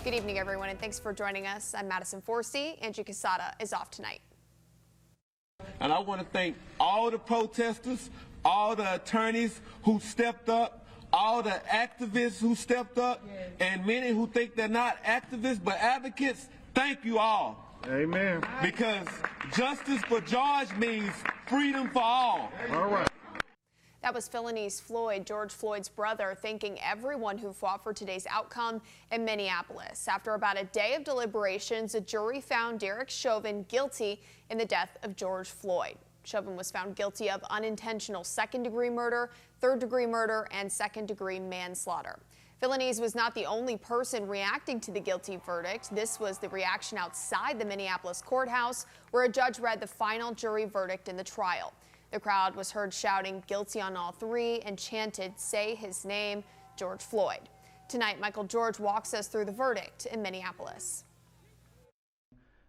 Good evening, everyone, and thanks for joining us. I'm Madison Forsey. Angie Casada is off tonight. And I want to thank all the protesters, all the attorneys who stepped up, all the activists who stepped up, and many who think they're not activists but advocates. Thank you all. Amen. Because justice for George means freedom for all. All right. That was Philonise Floyd, George Floyd's brother, thanking everyone who fought for today's outcome in Minneapolis. After about a day of deliberations, a jury found Derek Chauvin guilty in the death of George Floyd. Chauvin was found guilty of unintentional second-degree murder, third-degree murder, and second-degree manslaughter. Philonise was not the only person reacting to the guilty verdict. This was the reaction outside the Minneapolis courthouse, where a judge read the final jury verdict in the trial. The crowd was heard shouting guilty on all three and chanted, "Say his name, George Floyd." Tonight, Michael George walks us through the verdict in Minneapolis.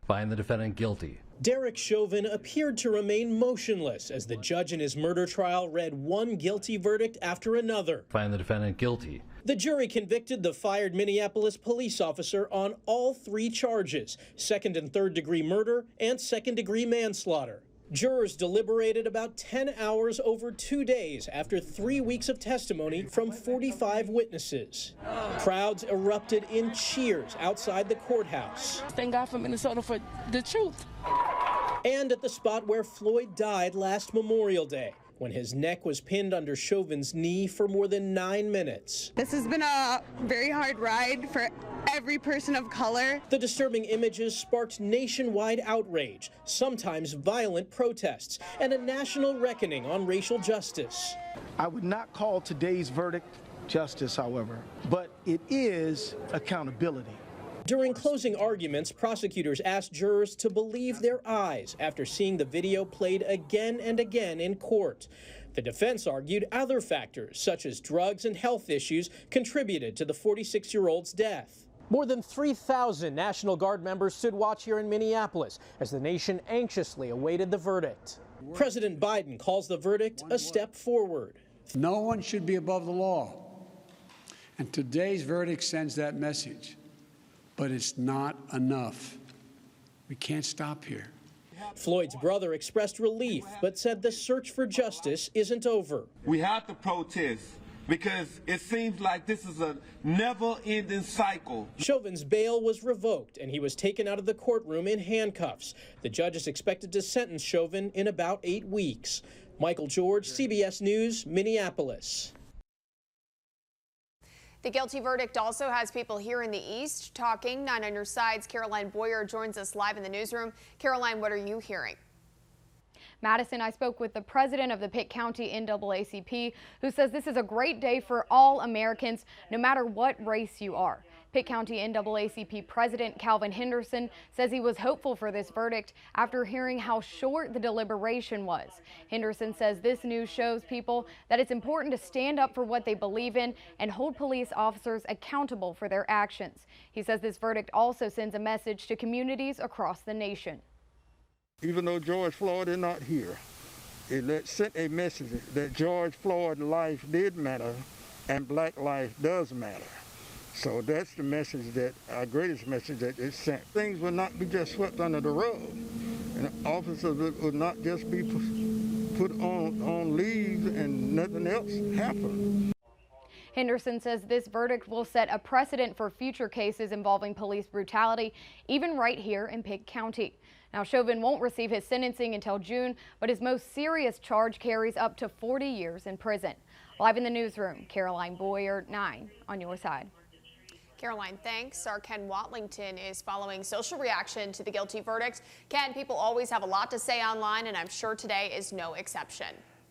Find the defendant guilty. Derek Chauvin appeared to remain motionless as the judge in his murder trial read one guilty verdict after another. Find the defendant guilty. The jury convicted the fired Minneapolis police officer on all three charges: second and third degree murder and second degree manslaughter. Jurors deliberated about 10 hours over 2 days after 3 weeks of testimony from 45 witnesses. Crowds erupted in cheers outside the courthouse. Thank God for Minnesota for the truth. And at the spot where Floyd died last Memorial Day, when his neck was pinned under Chauvin's knee for more than 9 minutes. This has been a very hard ride for every person of color. The disturbing images sparked nationwide outrage, sometimes violent protests, and a national reckoning on racial justice. I would not call today's verdict justice, however, but it is accountability. During closing arguments, prosecutors asked jurors to believe their eyes after seeing the video played again and again in court. The defense argued other factors, such as drugs and health issues, contributed to the 46-year-old's death. More than 3,000 National Guard members stood watch here in Minneapolis as the nation anxiously awaited the verdict. President Biden calls the verdict a step forward. No one should be above the law, and today's verdict sends that message. But it's not enough. We can't stop here. Floyd's brother expressed relief, but said the search for justice isn't over. We have to protest because it seems like this is a never-ending cycle. Chauvin's bail was revoked, and he was taken out of the courtroom in handcuffs. The judge is expected to sentence Chauvin in about 8 weeks. Michael George, CBS News, Minneapolis. The guilty verdict also has people here in the East talking. 9 on your side's Caroline Boyer joins us live in the newsroom. Caroline, what are you hearing? Madison, I spoke with the president of the Pitt County NAACP, who says this is a great day for all Americans, no matter what race you are. Pitt County NAACP President Calvin Henderson says he was hopeful for this verdict after hearing how short the deliberation was. Henderson says this news shows people that it's important to stand up for what they believe in and hold police officers accountable for their actions. He says this verdict also sends a message to communities across the nation. Even though George Floyd is not here, it sent a message that George Floyd's life did matter and black life does matter. So that's the message, that our greatest message that it sent. Things would not be just swept under the rug, and officers would not just be put on leave and nothing else happened. Henderson says this verdict will set a precedent for future cases involving police brutality, even right here in Pitt County. Now, Chauvin won't receive his sentencing until June, but his most serious charge carries up to 40 years in prison. Live in the newsroom, Caroline Boyer, 9 on your side. Caroline, thanks. Our Ken Watlington is following social reaction to the guilty verdict. Ken, people always have a lot to say online, and I'm sure today is no exception.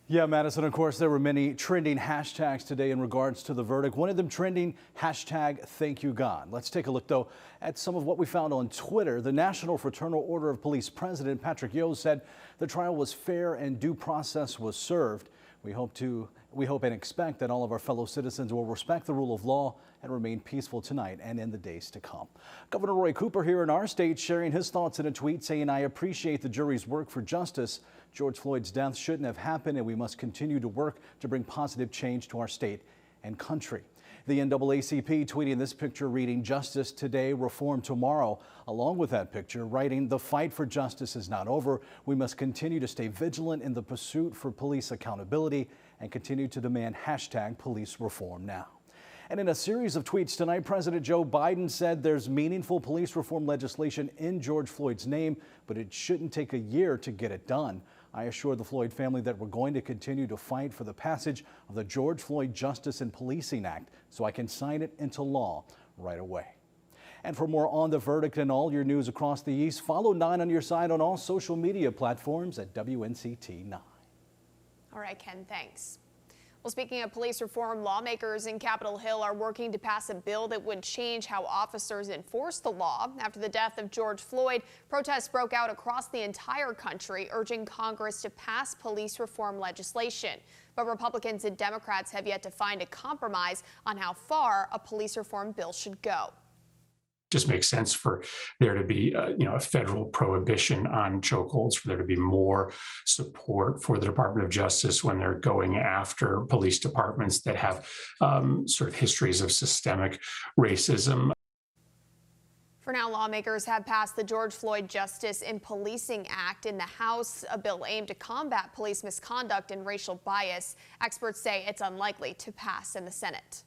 Yeah, Madison, of course, there were many trending hashtags today in regards to the verdict. One of them trending, #ThankYouGod. Let's take a look, though, at some of what we found on Twitter. The National Fraternal Order of Police President Patrick Yo said the trial was fair and due process was served. We hope and expect that all of our fellow citizens will respect the rule of law and remain peaceful tonight and in the days to come. Governor Roy Cooper here in our state sharing his thoughts in a tweet saying, "I appreciate the jury's work for justice. George Floyd's death shouldn't have happened, and we must continue to work to bring positive change to our state and country." The NAACP tweeting this picture reading "Justice today, reform tomorrow." Along with that picture, writing, "The fight for justice is not over. We must continue to stay vigilant in the pursuit for police accountability and continue to demand #police reform now." And in a series of tweets tonight, President Joe Biden said there's meaningful police reform legislation in George Floyd's name, but it shouldn't take a year to get it done. "I assure the Floyd family that we're going to continue to fight for the passage of the George Floyd Justice and Policing Act so I can sign it into law right away." And for more on the verdict and all your news across the East, follow 9 on your side on all social media platforms at WNCT 9. All right, Ken, thanks. Well, speaking of police reform, lawmakers in Capitol Hill are working to pass a bill that would change how officers enforce the law. After the death of George Floyd, protests broke out across the entire country, urging Congress to pass police reform legislation. But Republicans and Democrats have yet to find a compromise on how far a police reform bill should go. Just makes sense for there to be a federal prohibition on chokeholds, for there to be more support for the Department of Justice when they're going after police departments that have sort of histories of systemic racism. For now, lawmakers have passed the George Floyd Justice and Policing Act in the House, a bill aimed to combat police misconduct and racial bias. Experts say it's unlikely to pass in the Senate.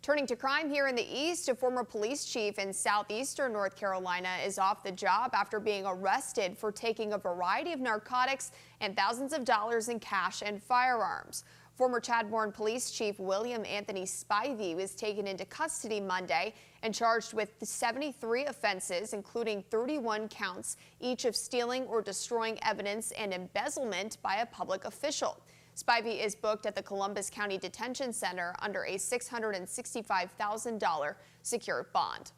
Turning to crime here in the East, a former police chief in southeastern North Carolina is off the job after being arrested for taking a variety of narcotics and thousands of dollars in cash and firearms. Former Chadbourne Police Chief William Anthony Spivey was taken into custody Monday and charged with 73 offenses, including 31 counts, each of stealing or destroying evidence and embezzlement by a public official. Spivey is booked at the Columbus County Detention Center under a $665,000 secured bond.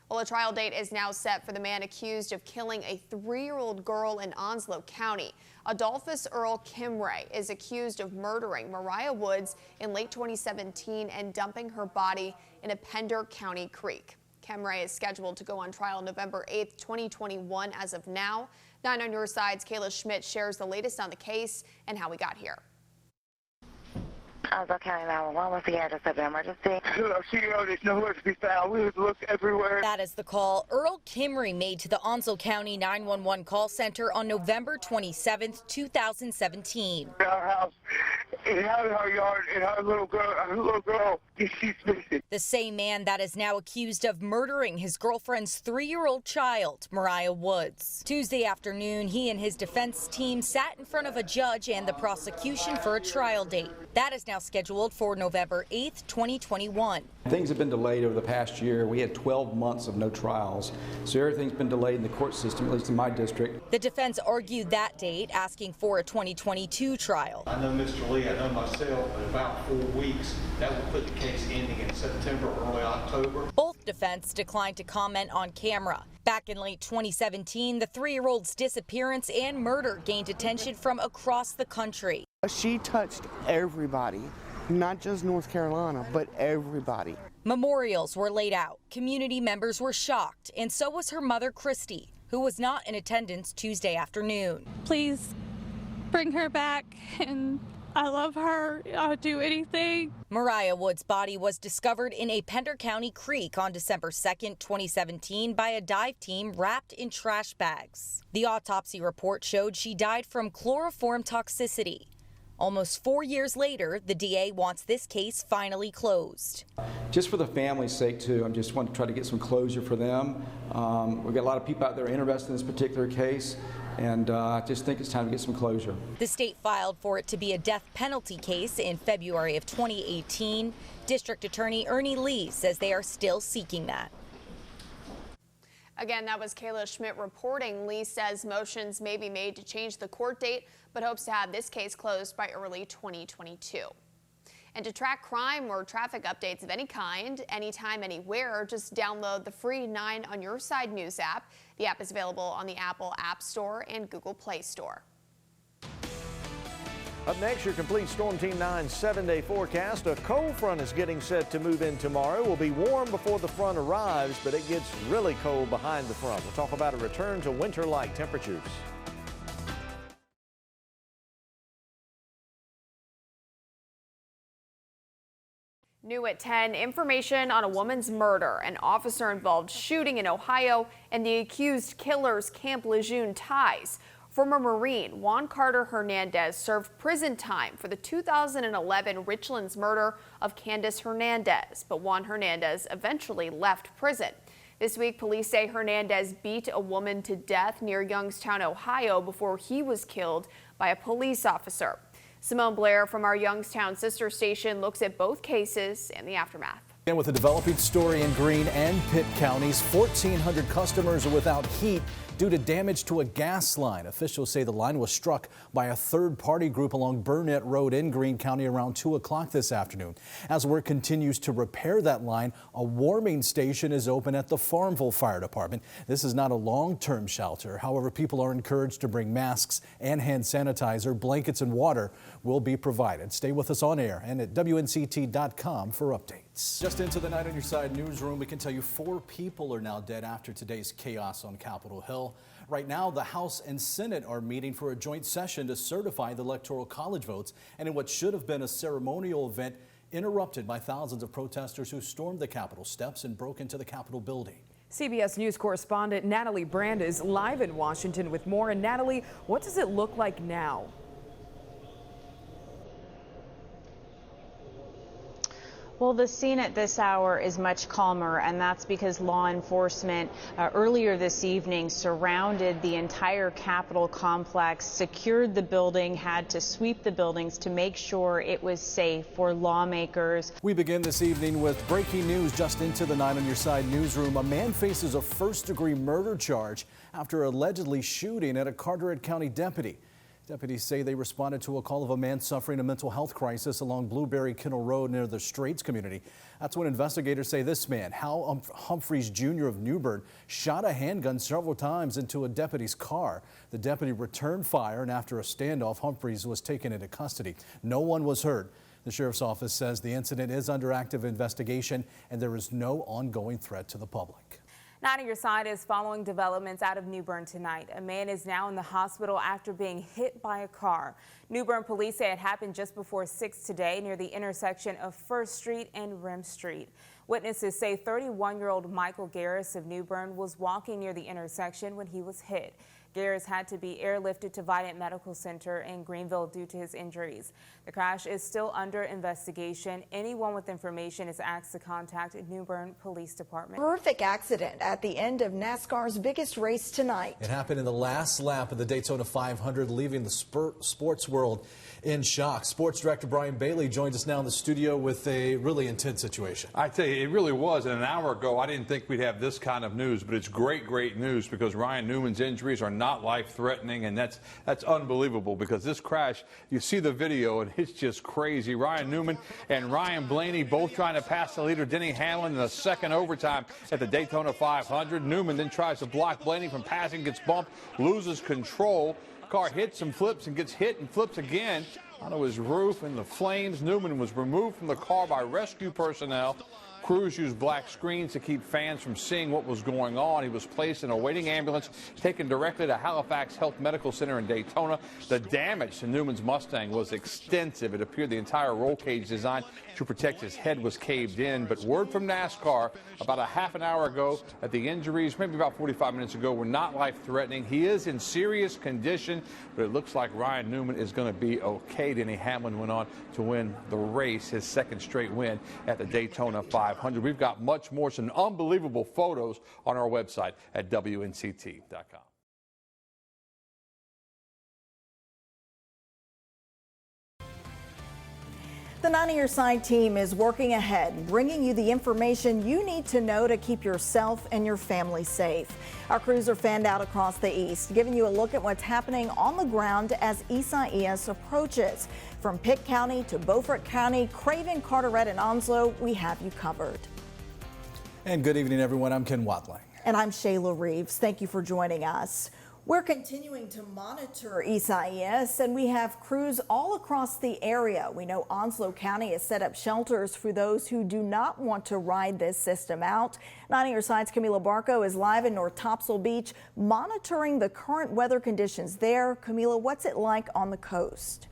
Well, a trial date is now set for the man accused of killing a 3-year-old girl in Onslow County. Adolphus Earl Kimray is accused of murdering Mariah Woods in late 2017 and dumping her body in a Pender County creek. Kimray is scheduled to go on trial November 8th, 2021 as of now. 9 on your side's Kayla Schmidt shares the latest on the case and how we got here. Onslow County 911, what's the address of the emergency? There's nowhere to be found. We would look everywhere. That is the call Earl Kimray made to the Onslow County 911 call center on November 27th, 2017. Our house, in our yard, and our little girl, she's missing. The same man that is now accused of murdering his girlfriend's 3-year-old child, Mariah Woods. Tuesday afternoon, he and his defense team sat in front of a judge and the prosecution for a trial date. That is now scheduled for November 8th, 2021. Things have been delayed over the past year. We had 12 months of no trials, so everything's been delayed in the court system, at least in my district. The defense argued that date, asking for a 2022 trial. I know Mr. Lee, I know myself, but about 4 weeks, that would put the case ending in September or early October. Both defense declined to comment on camera. Back in late 2017, the 3-year-old's disappearance and murder gained attention from across the country. She touched everybody, not just North Carolina, but everybody. Memorials were laid out. Community members were shocked, and so was her mother, Christy, who was not in attendance Tuesday afternoon. Please bring her back, and I love her. I'll do anything. Mariah Woods' body was discovered in a Pender County creek on December 2nd, 2017 by a dive team wrapped in trash bags. The autopsy report showed she died from chloroform toxicity. Almost 4 years later, the DA wants this case finally closed. Just for the family's sake, too, I just want to try to get some closure for them. We've got a lot of people out there interested in this particular case, and I just think it's time to get some closure. The state filed for it to be a death penalty case in February of 2018. District Attorney Ernie Lee says they are still seeking that. Again, that was Kayla Schmidt reporting. Lee says motions may be made to change the court date, but hopes to have this case closed by early 2022. And to track crime or traffic updates of any kind, anytime, anywhere, just download the free 9 on Your Side News app. The app is available on the Apple App Store and Google Play Store. Up next, your complete Storm Team 9 7-day forecast. A cold front is getting set to move in tomorrow. Will be warm before the front arrives, but it gets really cold behind the front. We'll talk about a return to winter-like temperatures. New at 10, information on a woman's murder, an officer-involved shooting in Ohio, and the accused killer's Camp Lejeune ties. Former Marine Juan Carter Hernandez served prison time for the 2011 Richlands murder of Candace Hernandez, but Juan Hernandez eventually left prison. This week, police say Hernandez beat a woman to death near Youngstown, Ohio, before he was killed by a police officer. Simone Blair from our Youngstown sister station looks at both cases and the aftermath. And with a developing story in Greene and Pitt counties, 1,400 customers are without heat due to damage to a gas line. Officials say the line was struck by a third-party group along Burnett Road in Greene County around 2 o'clock this afternoon. As work continues to repair that line, a warming station is open at the Farmville Fire Department. This is not a long-term shelter. However, people are encouraged to bring masks and hand sanitizer. Blankets and water will be provided. Stay with us on air and at WNCT.com for updates. Just into the Night on Your Side newsroom, we can tell you 4 people are now dead after today's chaos on Capitol Hill. Right now, the House and Senate are meeting for a joint session to certify the Electoral College votes, and in what should have been a ceremonial event, interrupted by thousands of protesters who stormed the Capitol steps and broke into the Capitol building. CBS News correspondent Natalie Brand is live in Washington with more. And Natalie, what does it look like now? Well, the scene at this hour is much calmer, and that's because law enforcement earlier this evening surrounded the entire Capitol complex, secured the building, had to sweep the buildings to make sure it was safe for lawmakers. We begin this evening with breaking news just into the Night on Your Side newsroom. A man faces a first-degree murder charge after allegedly shooting at a Carteret County deputy. Deputies say they responded to a call of a man suffering a mental health crisis along Blueberry Kennel Road near the Straits community. That's when investigators say this man, Hal Humphreys Jr. of New Bern, shot a handgun several times into a deputy's car. The deputy returned fire, and after a standoff, Humphreys was taken into custody. No one was hurt. The sheriff's office says the incident is under active investigation and there is no ongoing threat to the public. Night on Your Side is following developments out of New Bern tonight. A man is now in the hospital after being hit by a car. New Bern police say it happened just before 6 today near the intersection of First Street and Rim Street. Witnesses say 31-year-old Michael Garris of New Bern was walking near the intersection when he was hit. Garris had to be airlifted to Vidant Medical Center in Greenville due to his injuries. The crash is still under investigation. Anyone with information is asked to contact New Bern Police Department. Horrific accident at the end of NASCAR's biggest race tonight. It happened in the last lap of the Daytona 500, leaving the sports world in shock. Sports director Brian Bailey joins us now in the studio with a really intense situation. I tell you, it really was. And an hour ago, I didn't think we'd have this kind of news, but it's great news because Ryan Newman's injuries are not life-threatening, and that's unbelievable because this crash, you see the video, and it's just crazy. Ryan Newman and Ryan Blaney both trying to pass the leader, Denny Hamlin, in the second overtime at the Daytona 500. Newman then tries to block Blaney from passing, gets bumped, loses control. Car hits and flips and gets hit and flips again onto his roof in the flames. Newman was removed from the car by rescue personnel. Crews used black screens to keep fans from seeing what was going on. He was placed in a waiting ambulance, taken directly to Halifax Health Medical Center in Daytona. The damage to Newman's Mustang was extensive. It appeared the entire roll cage designed to protect his head was caved in. But word from NASCAR about a half an hour ago that the injuries, maybe about 45 minutes ago, were not life-threatening. He is in serious condition, but it looks like Ryan Newman is going to be okay. Denny Hamlin went on to win the race, his second straight win at the Daytona 500. We've got much more, some unbelievable photos on our website at WNCT.com. The Night on Your Side team is working ahead, bringing you the information you need to know to keep yourself and your family safe. Our crews are fanned out across the East, giving you a look at what's happening on the ground as Isaias approaches. From Pitt County to Beaufort County, Craven, Carteret, and Onslow, we have you covered. And good evening, everyone. I'm Ken Watling. And I'm Shayla Reeves. Thank you for joining us. We're continuing to monitor Isaias, and we have crews all across the area. We know Onslow County has set up shelters for those who do not want to ride this system out. Night on Your Side's Camila Barco is live in North Topsail Beach, monitoring the current weather conditions there. Camila, what's it like on the coast?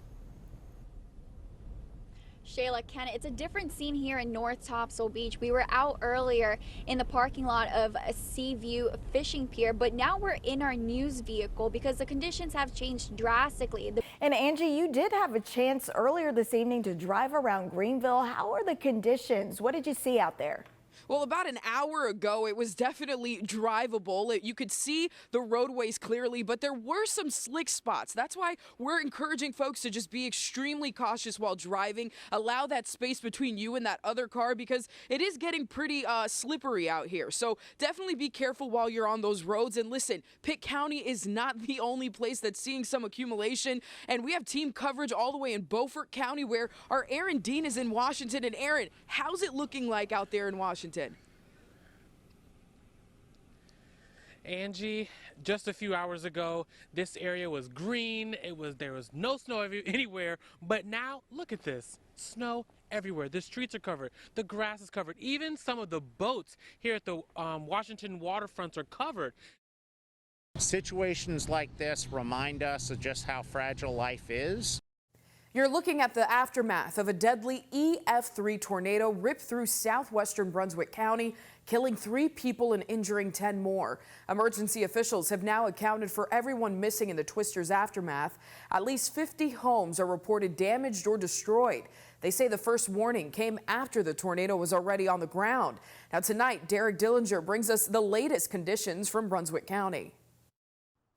Shayla, Ken, it's a different scene here in North Topsail Beach. We were out earlier in the parking lot of a Seaview fishing pier, but now we're in our news vehicle because the conditions have changed drastically. And Angie, you did have a chance earlier this evening to drive around Greenville. How are the conditions? What did you see out there? Well, about an hour ago, it was definitely drivable. You could see the roadways clearly, but there were some slick spots. That's why we're encouraging folks to just be extremely cautious while driving. Allow that space between you and that other car because it is getting pretty slippery out here. So definitely be careful while you're on those roads. And listen, Pitt County is not the only place that's seeing some accumulation. And we have team coverage all the way in Beaufort County where our Aaron Dean is in Washington. And Aaron, how's it looking like out there in Washington? Angie, just a few hours ago, this area was green. There was no snow anywhere, but now look at this. Snow everywhere. The streets are covered. The grass is covered. Even some of the boats here at the Washington waterfronts are covered. Situations like this remind us of just how fragile life is. You're looking at the aftermath of a deadly EF3 tornado ripped through southwestern Brunswick County, killing 3 people and injuring 10 more. Emergency officials have now accounted for everyone missing in the twister's aftermath. At least 50 homes are reported damaged or destroyed. They say the first warning came after the tornado was already on the ground. Now tonight, Derek Dillinger brings us the latest conditions from Brunswick County.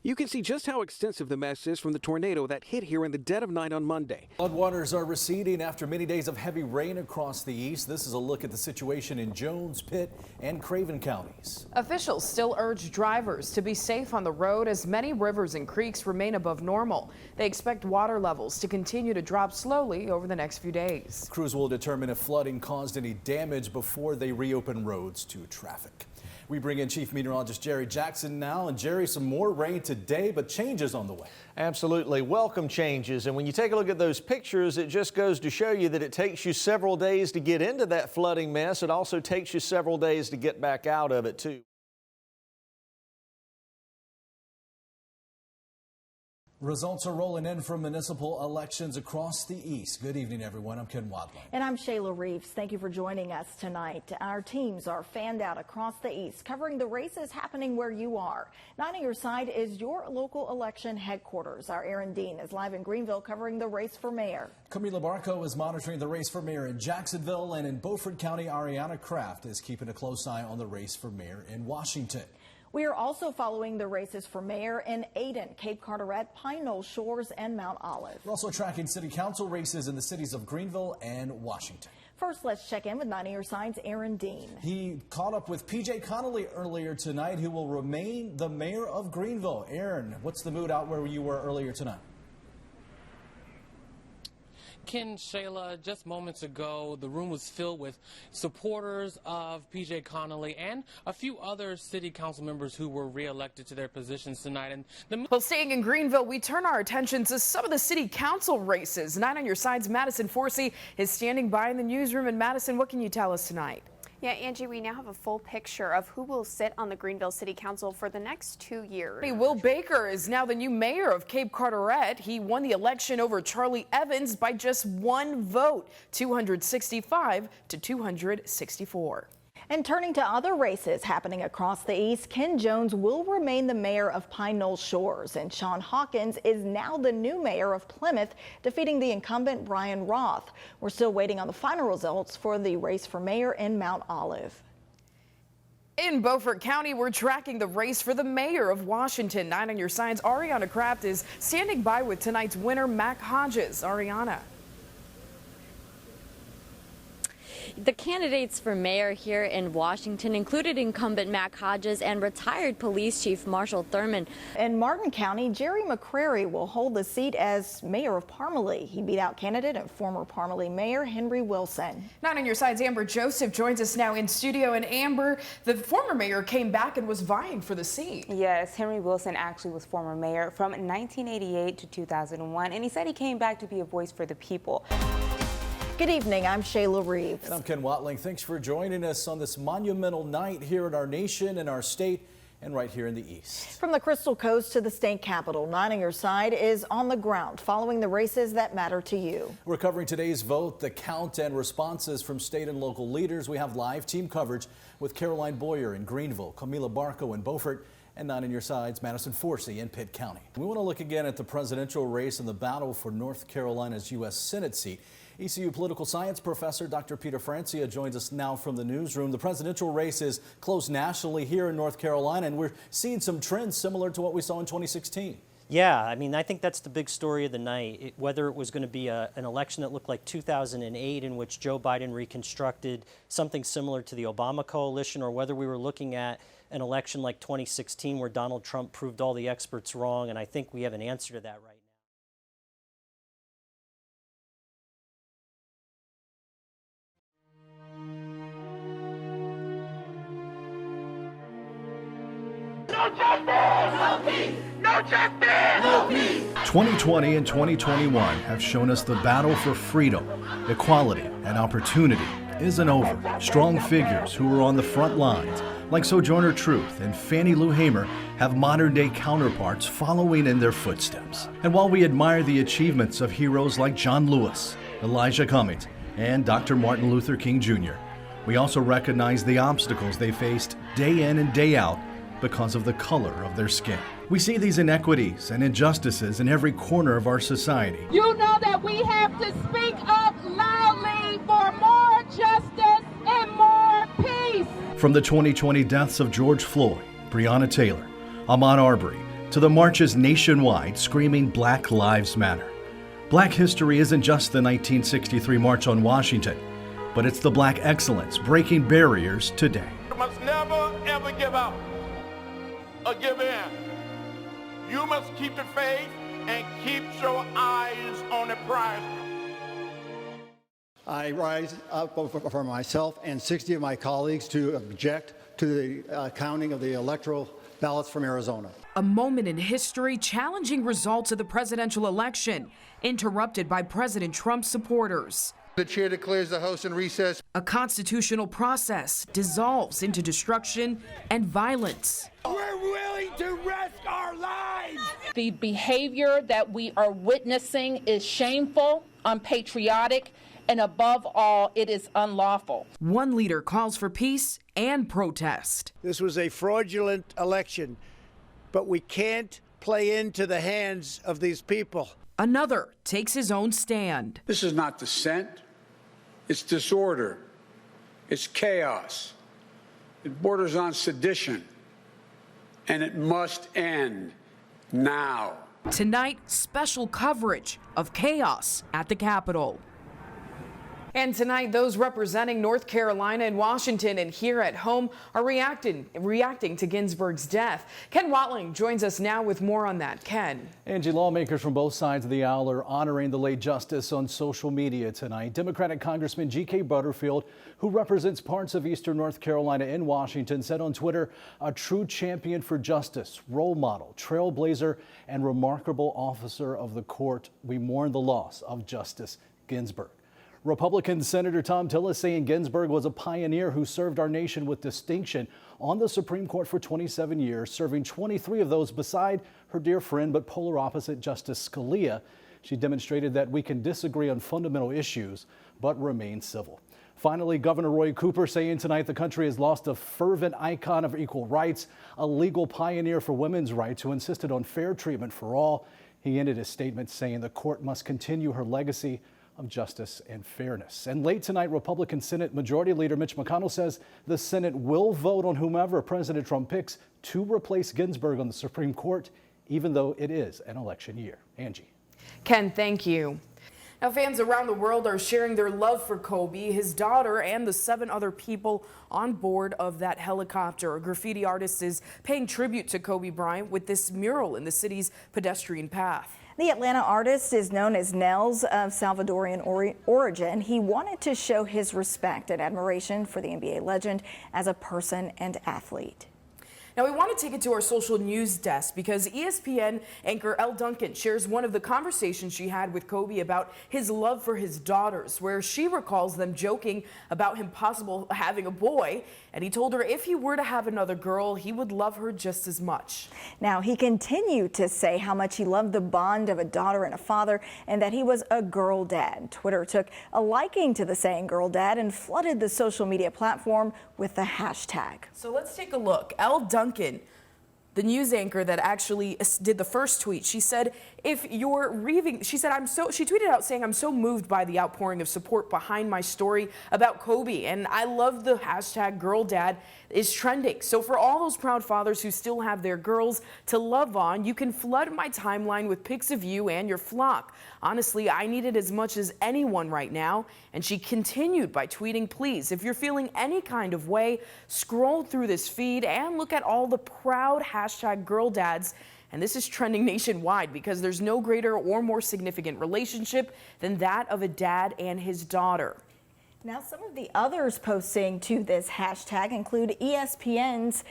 You can see just how extensive the mess is from the tornado that hit here in the dead of night on Monday. Floodwaters are receding after many days of heavy rain across the east. This is a look at the situation in Jones, Pitt, and Craven counties. Officials still urge drivers to be safe on the road as many rivers and creeks remain above normal. They expect water levels to continue to drop slowly over the next few days. Crews will determine if flooding caused any damage before they reopen roads to traffic. We bring in Chief Meteorologist Jerry Jackson now. And Jerry, some more rain today, but changes on the way. Absolutely. Welcome changes. And when you take a look at those pictures, it just goes to show you that it takes you several days to get into that flooding mess. It also takes you several days to get back out of it, too. Results are rolling in from municipal elections across the east. Good evening, everyone. I'm Ken Wadley. And I'm Shayla Reeves. Thank you for joining us tonight. Our teams are fanned out across the east, covering the races happening where you are. 9 on your side is your local election headquarters. Our Aaron Dean is live in Greenville covering the race for mayor. Camila Barco is monitoring the race for mayor in Jacksonville, and in Beaufort County, Ariana Kraft is keeping a close eye on the race for mayor in Washington. We are also following the races for mayor in Ayden, Cape Carteret, Pine Knoll Shores, and Mount Olive. We're also tracking city council races in the cities of Greenville and Washington. First, let's check in with 9 on your side's Aaron Dean. He caught up with PJ Connolly earlier tonight, who will remain the mayor of Greenville. Aaron, what's the mood out where you were earlier tonight? Ken, Shayla, just moments ago, the room was filled with supporters of PJ Connolly and a few other city council members who were reelected to their positions tonight. And well, staying in Greenville, we turn our attention to some of the city council races. 9 on your side's Madison Forsey is standing by in the newsroom. And Madison, what can you tell us tonight? Yeah, Angie, we now have a full picture of who will sit on the Greenville City Council for the next 2 years. Will Baker is now the new mayor of Cape Carteret. He won the election over Charlie Evans by just 1 vote, 265 to 264. And turning to other races happening across the east, Ken Jones will remain the mayor of Pine Knoll Shores, and Sean Hawkins is now the new mayor of Plymouth, defeating the incumbent Brian Roth. We're still waiting on the final results for the race for mayor in Mount Olive. In Beaufort County, we're tracking the race for the mayor of Washington. 9 on your side's Ariana Kraft is standing by with tonight's winner, Mac Hodges. Ariana. The candidates for mayor here in Washington included incumbent Mac Hodges and retired police chief Marshall Thurman. In Martin County, Jerry McCrary will hold the seat as mayor of Parmalee. He beat out candidate and former Parmalee mayor Henry Wilson. 9 on your side's Amber Joseph joins us now in studio. And Amber, the former mayor came back and was vying for the seat. Yes, Henry Wilson actually was former mayor from 1988 to 2001, and he said he came back to be a voice for the people. Good evening, I'm Shayla Reeves. And I'm Ken Watling. Thanks for joining us on this monumental night here in our nation and our state and right here in the east. From the Crystal Coast to the state capitol, 9 on your side is on the ground following the races that matter to you. We're covering today's vote, the count, and responses from state and local leaders. We have live team coverage with Caroline Boyer in Greenville, Camila Barco in Beaufort, and 9 on your sides, Madison Forsey in Pitt County. We want to look again at the presidential race and the battle for North Carolina's U.S. Senate seat. ECU political science professor Dr. Peter Francia joins us now from the newsroom. The presidential race is close nationally here in North Carolina, and we're seeing some trends similar to what we saw in 2016. Yeah, I mean, I think that's the big story of the night. Whether it was going to be an election that looked like 2008 in which Joe Biden reconstructed something similar to the Obama coalition, or whether we were looking at an election like 2016 where Donald Trump proved all the experts wrong, and I think we have an answer to that right now. 2020 and 2021 have shown us the battle for freedom, equality, and opportunity isn't over. Strong figures who are on the front lines, like Sojourner Truth and Fannie Lou Hamer, have modern-day counterparts following in their footsteps. And while we admire the achievements of heroes like John Lewis, Elijah Cummings, and Dr. Martin Luther King Jr., we also recognize the obstacles they faced day in and day out because of the color of their skin. We see these inequities and injustices in every corner of our society. You know that we have to speak up loudly for more justice and more peace. From the 2020 deaths of George Floyd, Breonna Taylor, Ahmaud Arbery, to the marches nationwide screaming Black Lives Matter. Black history isn't just the 1963 March on Washington, but it's the Black excellence breaking barriers today. You must never, ever give up or give in. You must keep the faith and keep your eyes on the prize. I rise up for myself and 60 of my colleagues to object to the counting of the electoral ballots from Arizona. A moment in history challenging results of the presidential election, interrupted by President Trump's supporters. The chair declares the House in recess. A constitutional process dissolves into destruction and violence. We're willing to risk our lives. The behavior that we are witnessing is shameful, unpatriotic, and above all, it is unlawful. One leader calls for peace and protest. This was a fraudulent election, but we can't play into the hands of these people. Another takes his own stand. This is not dissent. It's disorder. It's chaos. It borders on sedition. And it must end now. Tonight, special coverage of chaos at the Capitol. And tonight, those representing North Carolina and Washington and here at home are reacting to Ginsburg's death. Ken Watling joins us now with more on that. Ken. Angie, lawmakers from both sides of the aisle are honoring the late justice on social media tonight. Democratic Congressman G.K. Butterfield, who represents parts of eastern North Carolina and Washington, said on Twitter, a true champion for justice, role model, trailblazer, and remarkable officer of the court. We mourn the loss of Justice Ginsburg. Republican Senator Tom Tillis saying Ginsburg was a pioneer who served our nation with distinction on the Supreme Court for 27 years, serving 23 of those beside her dear friend but polar opposite Justice Scalia. She demonstrated that we can disagree on fundamental issues but remain civil. Finally, Governor Roy Cooper saying tonight the country has lost a fervent icon of equal rights, a legal pioneer for women's rights who insisted on fair treatment for all. He ended his statement saying the court must continue her legacy of justice and fairness. And late tonight, Republican Senate Majority Leader Mitch McConnell says the Senate will vote on whomever President Trump picks to replace Ginsburg on the Supreme Court, even though it is an election year. Angie. Ken, thank you. Now, fans around the world are sharing their love for Kobe, his daughter, and the 7 other people on board of that helicopter. A graffiti artist is paying tribute to Kobe Bryant with this mural in the city's pedestrian path. The Atlanta artist is known as Nels, of Salvadorian origin. He wanted to show his respect and admiration for the NBA legend as a person and athlete. Now, we want to take it to our social news desk because ESPN anchor Elle Duncan shares one of the conversations she had with Kobe about his love for his daughters, where she recalls them joking about him possible having a boy. And he told her if he were to have another girl, he would love her just as much. Now, he continued to say how much he loved the bond of a daughter and a father and that he was a girl dad. Twitter took a liking to the saying girl dad and flooded the social media platform with the hashtag. So let's take a look. Elle Duncan, the news anchor that actually did the first tweet, she said, if you're grieving, she tweeted out saying, I'm so moved by the outpouring of support behind my story about Kobe. And I love the hashtag girl dad is trending. So for all those proud fathers who still have their girls to love on, you can flood my timeline with pics of you and your flock. Honestly, I need it as much as anyone right now. And she continued by tweeting, please, if you're feeling any kind of way, scroll through this feed and look at all the proud hashtag girl dads. And this is trending nationwide because there's no greater or more significant relationship than that of a dad and his daughter. Now, some of the others posting to this hashtag include ESPN's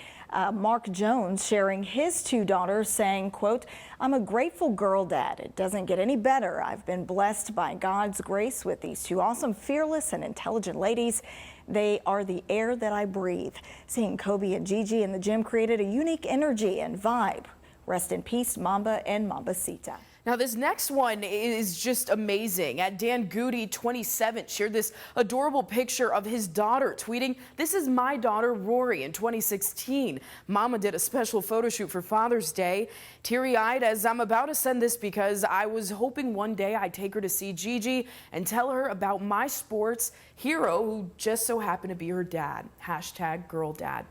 Mark Jones sharing his two daughters saying, quote, I'm a grateful girl dad. It doesn't get any better. I've been blessed by God's grace with these two awesome, fearless and intelligent ladies. They are the air that I breathe. Seeing Kobe and Gigi in the gym created a unique energy and vibe. Rest in peace, Mamba and Mambacita. Now, this next one is just amazing. At Dan Goody, 27, shared this adorable picture of his daughter, tweeting, this is my daughter, Rory, in 2016. Mama did a special photo shoot for Father's Day. Teary-eyed as I'm about to send this because I was hoping one day I'd take her to see Gigi and tell her about my sports hero who just so happened to be her dad. Hashtag girl dad.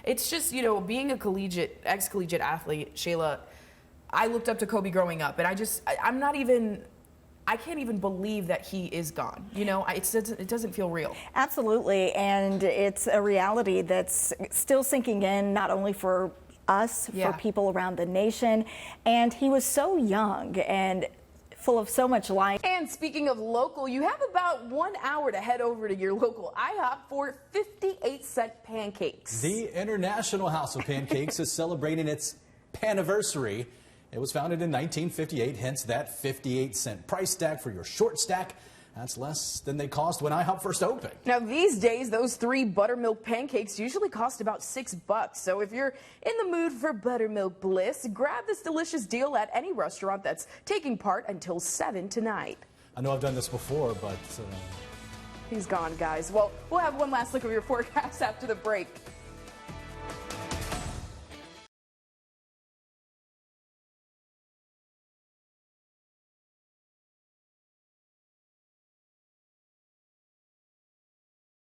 It's just, you know, being a ex-collegiate athlete, Shayla, I looked up to Kobe growing up, and I can't even believe that he is gone. You know, it doesn't feel real. Absolutely, and it's a reality that's still sinking in, not only for us, for people around the nation. And he was so young and full of so much life. And speaking of local, you have about 1 hour to head over to your local IHOP for 58-cent pancakes. The International House of Pancakes is celebrating its paniversary. It was founded in 1958, hence that 58-cent price tag for your short stack. That's less than they cost when IHOP first opened. Now, these days, those 3 buttermilk pancakes usually cost about $6. So if you're in the mood for buttermilk bliss, grab this delicious deal at any restaurant that's taking part until 7 tonight. I know I've done this before, but... He's gone, guys. Well, we'll have one last look at your forecast after the break.